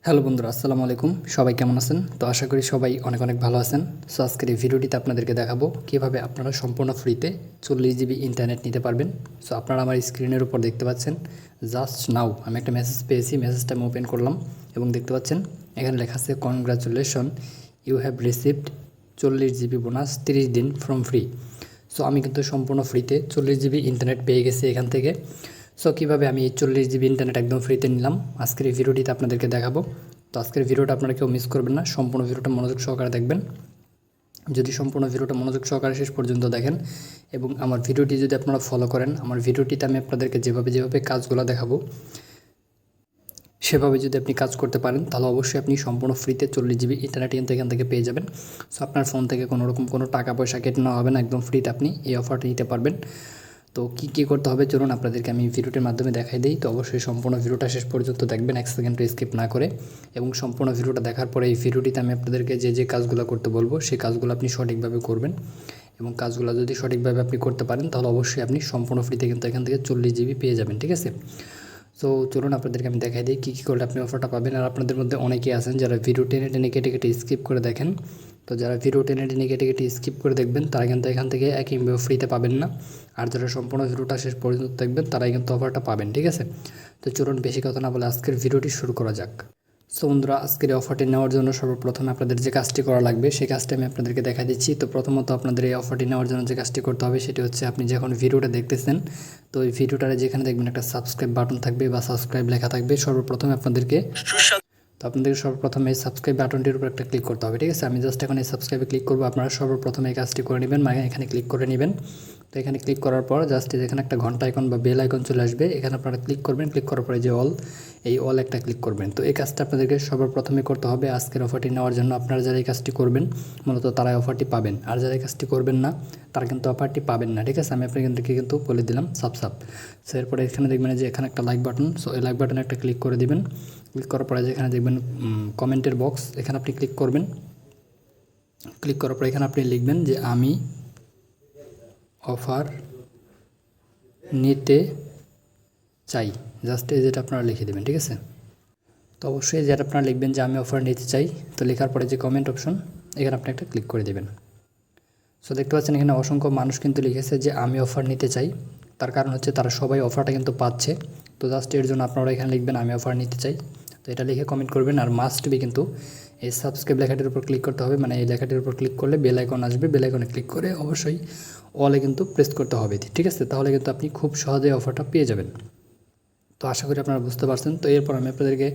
Hello বন্ধুরা, আসসালামু আলাইকুম। সবাই কেমন আছেন? তো আশা করি সবাই অনেক অনেক ভালো আছেন। সো আজকের এই ভিডিওটিতে আপনাদেরকে দেখাবো কীভাবে আপনারা সম্পূর্ণ ফ্রিতে 40 জিবি ইন্টারনেট নিতে পারবেন। সো আপনারা আমার স্ক্রিনের উপর দেখতে পাচ্ছেন, জাস্ট নাও আমি একটা মেসেজ পেয়েছি। মেসেজটা আমি ওপেন করলাম এবং দেখতে পাচ্ছেন এখানে লেখা আছে, congratulation, you have received 40 GB bonus 30 দিন ফ্রম ফ্রি। সো আমি কিন্তু সম্পূর্ণ ফ্রিতে 40 জিবি ইন্টারনেট পেয়ে গেছি এখান থেকে। সো কীভাবে আমি এই 40 জিবি ইন্টারনেট একদম ফ্রিতে নিলাম আজকের এই ভিডিওটিতে আপনাদেরকে দেখাবো। তো আজকের ভিডিওটা আপনারা কেউ মিস করবেন না, সম্পূর্ণ ভিডিওটা মনোযোগ সহকারে দেখবেন। যদি সম্পূর্ণ ভিডিওটা মনোযোগ সহকারে শেষ পর্যন্ত দেখেন এবং আমার ভিডিওটি যদি আপনারা ফলো করেন, আমার ভিডিওটিতে আমি আপনাদেরকে যেভাবে কাজগুলো দেখাবো সেভাবে যদি আপনি কাজ করতে পারেন, তাহলে অবশ্যই আপনি সম্পূর্ণ ফ্রিতে 40 জিবি ইন্টারনেট কিন্তু এখান থেকে পেয়ে যাবেন। সো আপনার ফোন থেকে কোনো টাকা পয়সা কেটে নেওয়া হবে না, একদম ফ্রিতে আপনি এই অফারটা নিতে পারবেন। তো কী করতে হবে চলুন আপনাদেরকে আমি ভিডিওটির মাধ্যমে দেখাই দিই। তো অবশ্যই সম্পূর্ণ ভিডিওটা শেষ পর্যন্ত দেখবেন, 1 সেকেন্ডও স্কিপ না করে। এবং সম্পূর্ণ ভিডিওটা দেখার পরে এই ভিডিওটিতে আমি আপনাদেরকে যে কাজগুলো করতে বলবো সেই কাজগুলো আপনি সঠিকভাবে করবেন। এবং কাজগুলো যদি সঠিকভাবে আপনি করতে পারেন তাহলে অবশ্যই আপনি সম্পূর্ণ ফ্রিতে কিন্তু এখান থেকে 40 জিবি পেয়ে যাবেন, ঠিক আছে? সো চলুন আপনাদেরকে আমি দেখাই দিই কী করলে আপনি অফারটা পাবেন। আর আপনাদের মধ্যে অনেকেই আছেন যারা ভিডিও টেনে কেটে স্কিপ করে দেখেন। তো যারা ভিডিও টেনে কেটে স্কিপ করে দেখবেন তারা কিন্তু এখান থেকে একইভাবে ফ্রিতে পাবেন না। আর যারা সম্পূর্ণ ভিডিওটা শেষ পর্যন্ত দেখবেন তারাই কিন্তু অফারটা পাবেন, ঠিক আছে? তো চলুন বেশি কথা না বলে আজকের ভিডিওটি শুরু করা যাক। সো বন্ধুরা, আজকের এই অফারটি নেওয়ার জন্য সর্বপ্রথমে আপনাদের যে কাজটি করা লাগবে সেই কাজটি আমি আপনাদেরকে দেখা দিচ্ছি। তো প্রথমত আপনাদের এই অফারটি নেওয়ার জন্য যে কাজটি করতে হবে সেটি হচ্ছে, আপনি যখন ভিডিওটা দেখতেছেন তো এই ভিডিওটারে যেখানে দেখবেন একটা সাবস্ক্রাইব বাটন থাকবে বা সাবস্ক্রাইব লেখা থাকবে, সর্বপ্রথমে সর্বপ্রথমে এই সাবস্ক্রাইব বাটনটির উপর একটা ক্লিক করতে হবে, ঠিক আছে? আমি জাস্ট এখন এই সাবস্ক্রাইবে ক্লিক করবো। আপনারা সর্বপ্রথমে এই কাজটি করে নেবেন, মানে এখানে ক্লিক করে নেবেন। তো এখানে ক্লিক করার পর জাস্ট এখানে একটা ঘন্টা আইকন বা বেল আইকন চলে আসবে, এখানে আপনারা ক্লিক করবেন। ক্লিক করার পরে যে অল একটা ক্লিক করবেন। তো এই কাজটা আপনাদেরকে সর্বপ্রথমে করতে হবে আজকের অফারটি নেওয়ার জন্য। আপনারা যারা এই কাজটি করবেন মূলত তারাই অফারটি পাবেন, আর যারা এই কাজটি করবেন না তারা কিন্তু অফারটি পাবেন না, ঠিক আছে? আমি আপনাদেরকে কিন্তু বলে দিলাম সাপ। সো এরপরে এখানে দেখবেন যে এখানে একটা লাইক বাটন, সো এই লাইক বাটনে একটা ক্লিক করে দিবেন। ক্লিক করার পরে যেখানে দেখবেন কমেন্টের বক্স, এখানে আপনি ক্লিক করবেন। ক্লিক করার পরে এখানে আপনি লিখবেন যে আমি অফার নিতে চাই, জাস্ট এই যেটা আপনারা লিখে দেবেন, ঠিক আছে? তো অবশ্যই যেটা আপনারা লিখবেন যে আমি অফার নিতে চাই। তো লেখার পরে যে কমেন্ট অপশন, এখানে আপনি একটা ক্লিক করে দেবেন। সো দেখতে পাচ্ছেন এখানে অসংখ্য মানুষ কিন্তু লিখেছে যে আমি অফার নিতে চাই। তার কারণ হচ্ছে তারা সবাই অফারটা কিন্তু পাচ্ছে। তো জাস্ট এর জন্য আপনারা এখানে লিখবেন আমি অফার নিতে চাই। তো এটা লিখে কমেন্ট করবেন। আর মাস্ট বি কিন্তু এই সাবস্ক্রাইব লেখাটির উপর ক্লিক করতে হবে, মানে এই লেখাটির উপর ক্লিক করলে বেল আইকন আসবে, বেল আইকনে ক্লিক করে অবশ্যই অলে কিন্তু প্রেস করতে হবে, ঠিক আছে? তাহলে কিন্তু আপনি খুব সহজেই অফারটা পেয়ে যাবেন। তো আশা করি আপনারা বুঝতে পারছেন। তো এরপর আমি আপনাদেরকে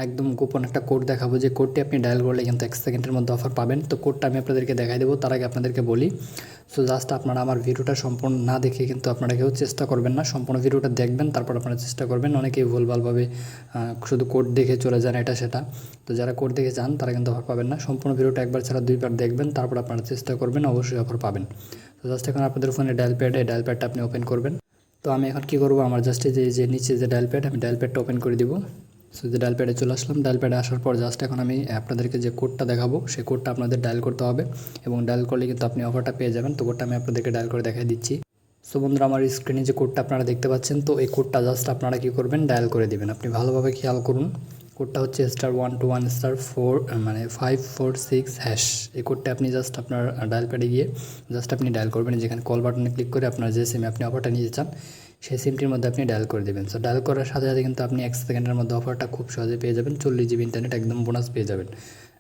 একদম গোপন একটা কোড দেখাবো, যে কোডটি আপনি ডায়াল করলে কিন্তু 1 সেকেন্ডের মধ্যে অফার পাবেন। তো কোডটা আমি আপনাদেরকে দেখাই দেবো, তার আগে আপনাদেরকে বলি, সো জাস্ট আপনারা আমার ভিডিওটা সম্পূর্ণ না দেখে কিন্তু আপনারা কেউ চেষ্টা করবেন না, সম্পূর্ণ ভিডিওটা দেখবেন, তারপর আপনারা চেষ্টা করবেন। অনেকেই ভুলভালভাবে শুধু কোড দেখে চলে যান এটা সেটা। তো যারা কোড দেখে যান তারা কিন্তু অফার পাবেন না। সম্পূর্ণ ভিডিওটা একবার ছাড়া 2বার দেখবেন, তারপর আপনারা চেষ্টা করবেন, অবশ্যই অফার পাবেন। তো জাস্ট এখন আপনাদের ফোনে ডায়াল প্যাডটা আপনি ওপেন করবেন। তো আমি এখন কী করবো, আমার জাস্ট যে নিচে যে ডায়াল প্যাড, আমি ডায়াল প্যাডটা ওপেন করে দিব। সো যে ডায়াল প্যাডে চলে আসলাম। ডায়াল প্যাডে আসার পর জাস্ট এখন আমি আপনাদেরকে যে কোডটা দেখাবো সেই কোডটা আপনাদের ডায়াল করতে হবে, এবং ডায়াল করলে কিন্তু আপনি অফারটা পেয়ে যাবেন। তো কোডটা আমি আপনাদেরকে ডায়াল করে দেখাই দিচ্ছি। সো বন্ধুরা, আমার স্ক্রিনে যে কোডটা আপনারা দেখতে পাচ্ছেন, তো এই কোডটা জাস্ট আপনারা কী করবেন, ডায়াল করে দেবেন। আপনি ভালোভাবে খেয়াল করুন, কোডটা হচ্ছে *121*4 মানে 546#। এই কোডটা আপনি জাস্ট আপনার ডায়াল প্যাডে গিয়ে জাস্ট আপনি ডায়াল করবেন। যেখানে কল বাটনে ক্লিক করে আপনার যে সিমে আপনি অফারটা নিতে চান সেই সিমটির মধ্যে আপনি ডায়াল করে দেবেন। সো ডায়াল করার সাথে সাথে কিন্তু আপনি 1 সেকেন্ডের মধ্যে অফারটা খুব সহজে পেয়ে যাবেন, 40 জিবি ইন্টারনেট একদম বোনাস পেয়ে যাবেন।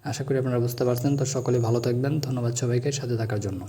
আশা করি আপনারা বুঝতে পারছেন। তো সকলে ভালো থাকবেন, ধন্যবাদ সবাইকে সাথে থাকার জন্য।